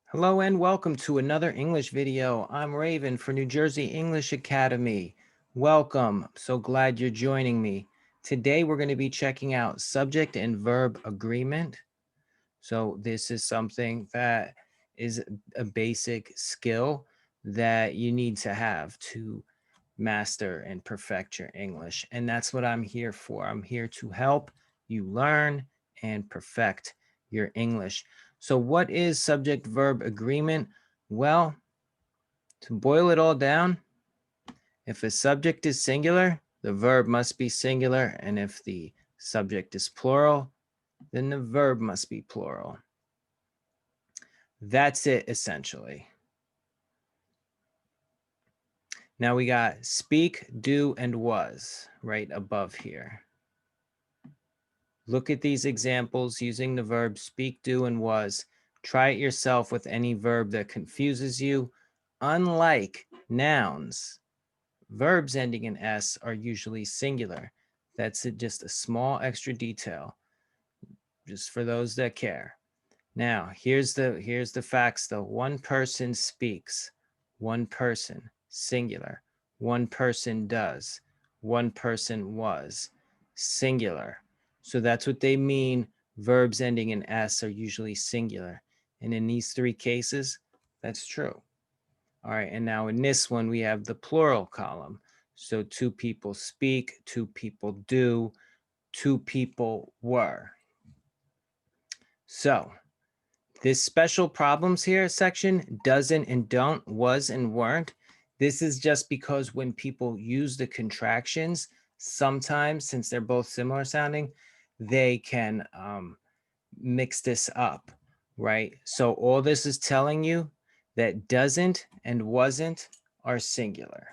Hello and welcome to another English video. I'm Raven for New Jersey English Academy. Welcome. I'm so glad you're joining me. Today we're going to be checking out subject and verb agreement. So this is something that is a basic skill that you need to have to master and perfect your English. And that's what I'm here for. I'm here to help you learn and perfect your English. So what is subject verb agreement? Well, to boil it all down, if a subject is singular, the verb must be singular. And if the subject is plural, then the verb must be plural. That's it essentially. Now we got speak, do, and was right above here. Look at these examples using the verbs speak, do, and was. Try it yourself with any verb that confuses you. Unlike nouns, verbs ending in S are usually singular. That's just a small extra detail, just for those that care. Now, here's the facts though. One person speaks, one person, singular. One person does, one person was, singular. So that's what they mean. Verbs ending in S are usually singular. And in these three cases, that's true. All right, and now in this one, we have the plural column. So two people speak, two people do, two people were. So this special problems here section, doesn't and don't, was and weren't. This is just because when people use the contractions, sometimes, since they're both similar sounding, they can mix this up, right? So all this is telling you that doesn't and wasn't are singular,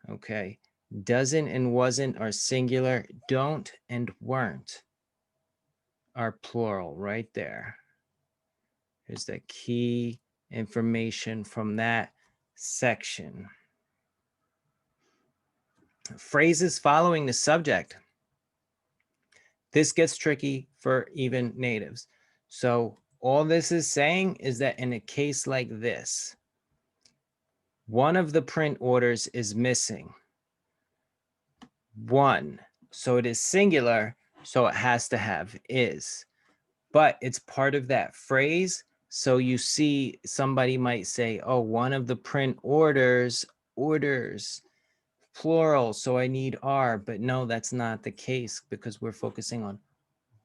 okay? Doesn't and wasn't are singular. Don't and weren't are plural right there. Here's the key information from that section. Phrases following the subject. This gets tricky for even natives. So all this is saying is that in a case like this, one of the print orders is missing. One. So it is singular, so it has to have is. But it's part of that phrase. So you see somebody might say, oh, one of the print orders, plural, so I need are. But no, that's not the case because we're focusing on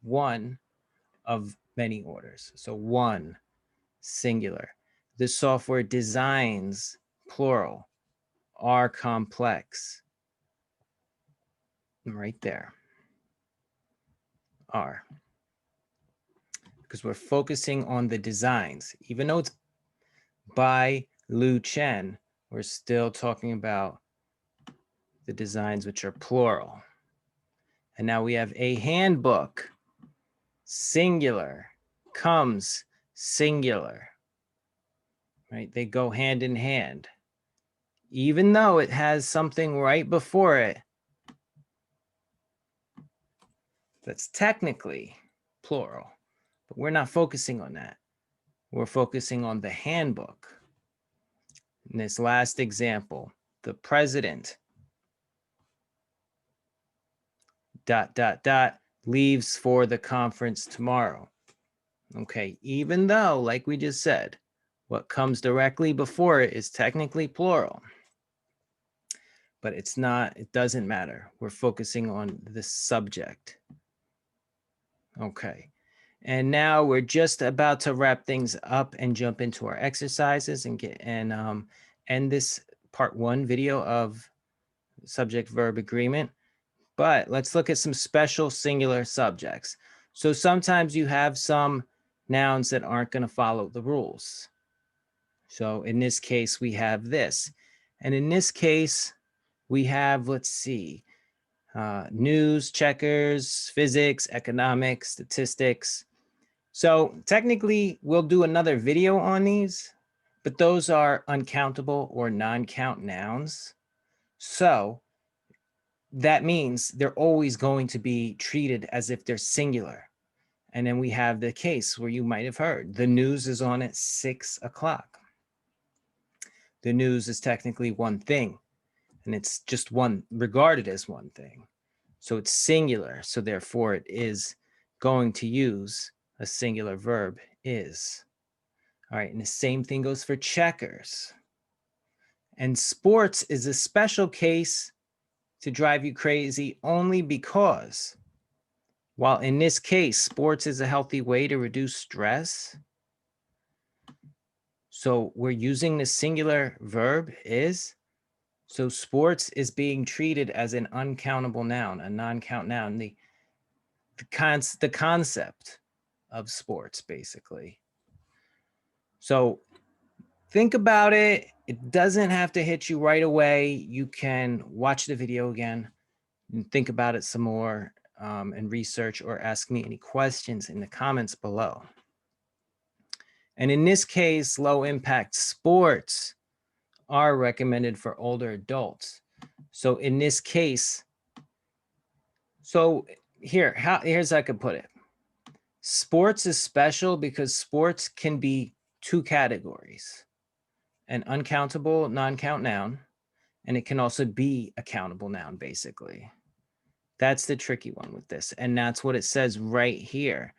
one of many orders. So one, singular. The software designs, plural, are complex. Right there, are. Because we're focusing on the designs. Even though it's by Lu Chen, we're still talking about the designs, which are plural. And now we have a handbook, singular, comes, singular, right? They go hand in hand. Even though it has something right before it that's technically plural, but we're not focusing on that. We're focusing on the handbook. In this last example, the president, ... leaves for the conference tomorrow. Okay, even though, like we just said, what comes directly before it is technically plural, but it's not, it doesn't matter. We're focusing on the subject. Okay, and now we're just about to wrap things up and jump into our exercises and end this part one video of subject verb agreement. But let's look at some special singular subjects. So sometimes you have some nouns that aren't going to follow the rules. So in this case, we have this. And in this case, we have, let's see, news, checkers, physics, economics, statistics. So technically, we'll do another video on these, but those are uncountable or non-count nouns. So that means they're always going to be treated as if they're singular. And then we have the case where you might have heard the news is on at 6 o'clock. The news is technically one thing, and it's just one, regarded as one thing. So it's singular. So therefore it is going to use a singular verb, is. All right, and the same thing goes for checkers. And sports is a special case to drive you crazy only because, while in this case, sports is a healthy way to reduce stress. So we're using the singular verb, is. So sports is being treated as an uncountable noun, a non-count noun. The concept of sports, basically. So think about it. It doesn't have to hit you right away. You can watch the video again and think about it some more, and research, or ask me any questions in the comments below. And in this case, low impact sports are recommended for older adults. So in this case, so here's how I could put it. Sports is special because sports can be two categories: an uncountable non-count noun, and it can also be a countable noun, basically. That's the tricky one with this. And that's what it says right here,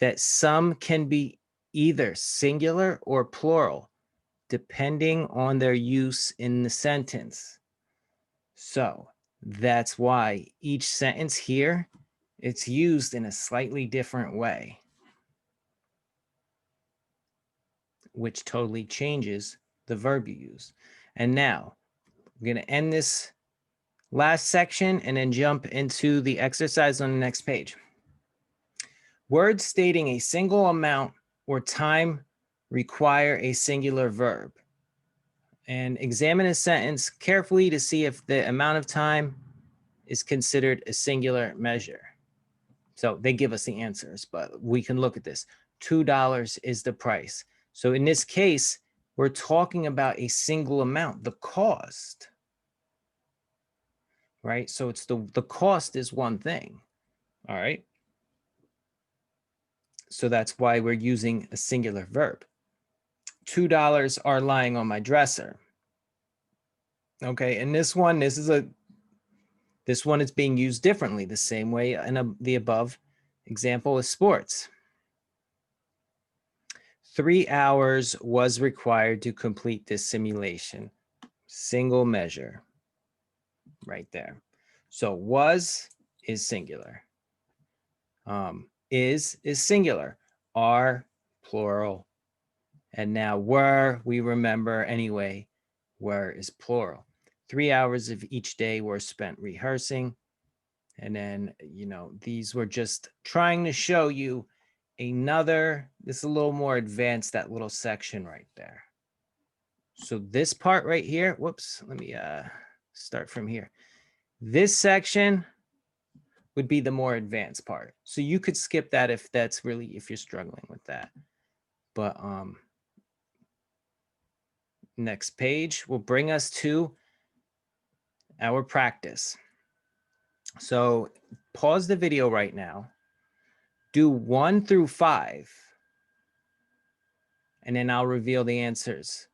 that some can be either singular or plural, depending on their use in the sentence. So that's why each sentence here, it's used in a slightly different way, which totally changes the verb you use. And now I'm going to end this last section and then jump into the exercise on the next page. Words stating a single amount or time require a singular verb. And examine a sentence carefully to see if the amount of time is considered a singular measure. So they give us the answers, but we can look at this. $2 is the price. So in this case, we're talking about a single amount, the cost, right? So it's the cost is one thing, all right? So that's why we're using a singular verb. $2 are lying on my dresser. Okay, and this one is being used differently, the same way in the above example is sports. 3 hours was required to complete this simulation. Single measure right there. So was is singular. Is singular. Are plural. And now were, we remember anyway, were is plural. 3 hours of each day were spent rehearsing. And then, these were just trying to show you this is a little more advanced, that little section right there. So this part right here, whoops, let me start from here. This section would be the more advanced part. So you could skip that if you're struggling with that. But next page will bring us to our practice. So pause the video right now. Do 1 through 5. And then I'll reveal the answers.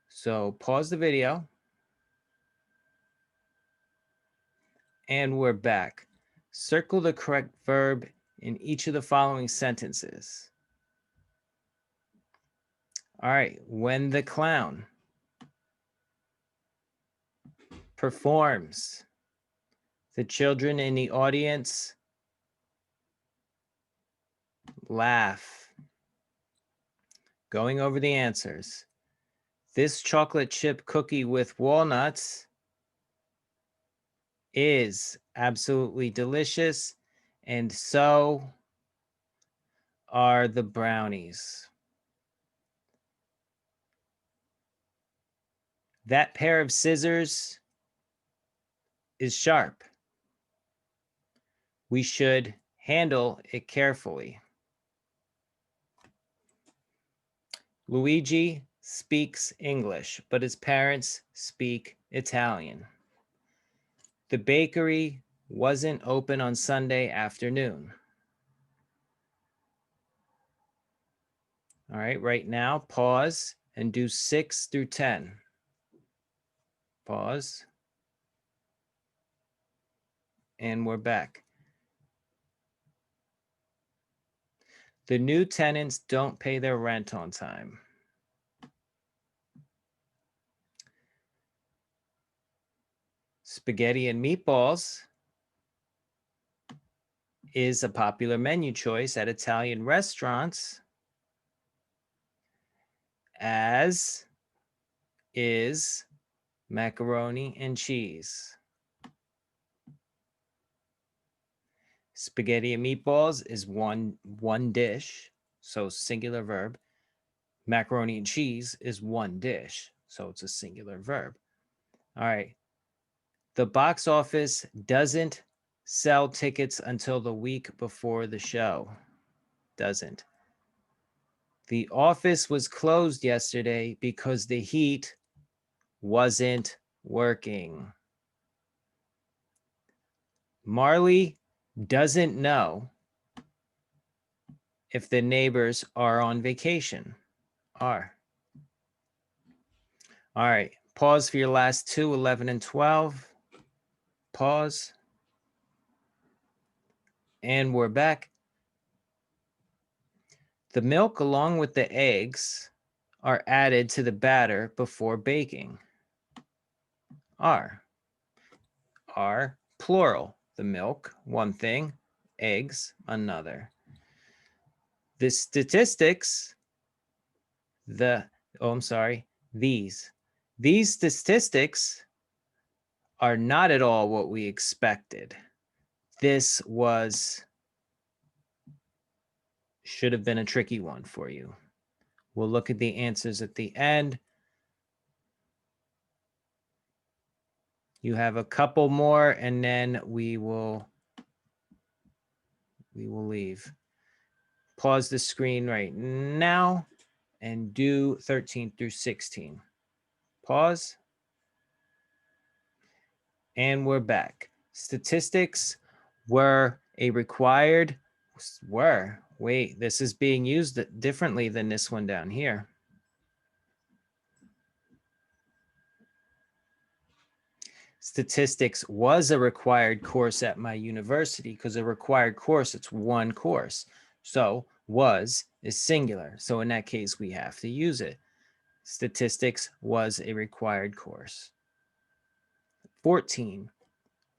So pause the video. And we're back. Circle the correct verb in each of the following sentences. All right. When the clown performs, the children in the audience laugh. Going over the answers. This chocolate chip cookie with walnuts is absolutely delicious, and so are the brownies. That pair of scissors is sharp. We should handle it carefully. Luigi speaks English, but his parents speak Italian. The bakery wasn't open on Sunday afternoon. All right, right now, pause and do 6 through 10. Pause. And we're back. The new tenants don't pay their rent on time. Spaghetti and meatballs is a popular menu choice at Italian restaurants, as is macaroni and cheese. Spaghetti and meatballs is one dish, so singular verb. Macaroni and cheese is one dish, so it's a singular verb. All right. The box office doesn't sell tickets until the week before the show. Doesn't. The office was closed yesterday because the heat wasn't working. Marley doesn't know if the neighbors are on vacation. Are. All right. Pause for your last two, 11 and 12. Pause. And we're back. The milk along with the eggs are added to the batter before baking. Are plural. The milk, one thing, eggs, another. The statistics, these statistics are not at all what we expected. This should have been a tricky one for you. We'll look at the answers at the end. You have a couple more, and then we will leave. Pause the screen right now and do 13 through 16. Pause. And we're back. Statistics were a required, wait, this is being used differently than this one down here. Statistics was a required course at my university, because a required course, it's one course. So was is singular. So in that case, we have to use it. Statistics was a required course. 14.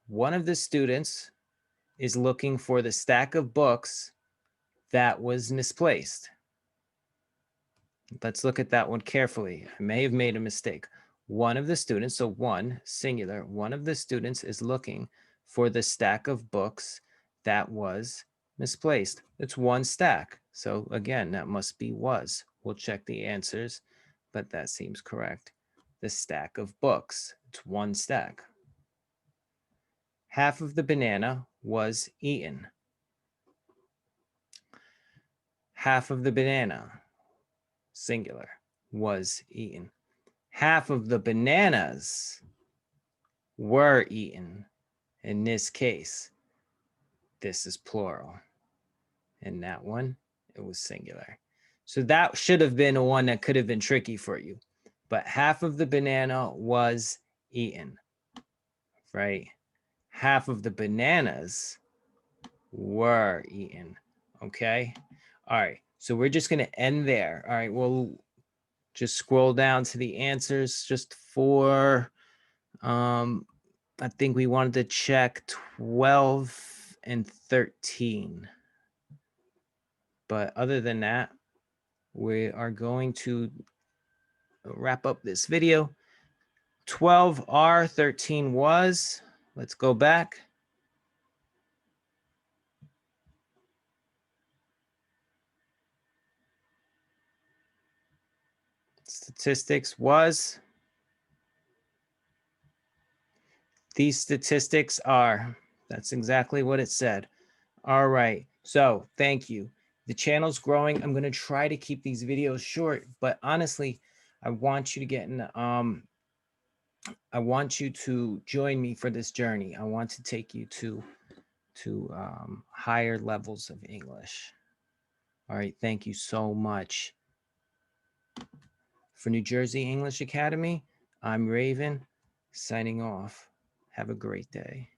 One of the students is looking for the stack of books that was misplaced. Let's look at that one carefully. I may have made a mistake. One of the students, so one, singular, one of the students is looking for the stack of books that was misplaced. It's one stack. So again, that must be was. We'll check the answers, but that seems correct. The stack of books, it's one stack. Half of the banana was eaten. Half of the banana, singular, was eaten. Half of the bananas were eaten. In this case, this is plural. In that one, it was singular. So that should have been a one that could have been tricky for you. But half of the banana was eaten, right? Half of the bananas were eaten, okay? All right, so we're just going to end there. All right, we'll just scroll down to the answers just for, I think we wanted to check 12 and 13. But other than that, we are going to wrap up this video. 12R, 13 was. Let's go back. Statistics was. These statistics are. That's exactly what it said. All right. So thank you. The channel's growing. I'm going to try to keep these videos short, but honestly, I want you to get in, I want you to join me for this journey. I want to take you to higher levels of English. All right. Thank you so much. For New Jersey English Academy, I'm Raven, signing off. Have a great day.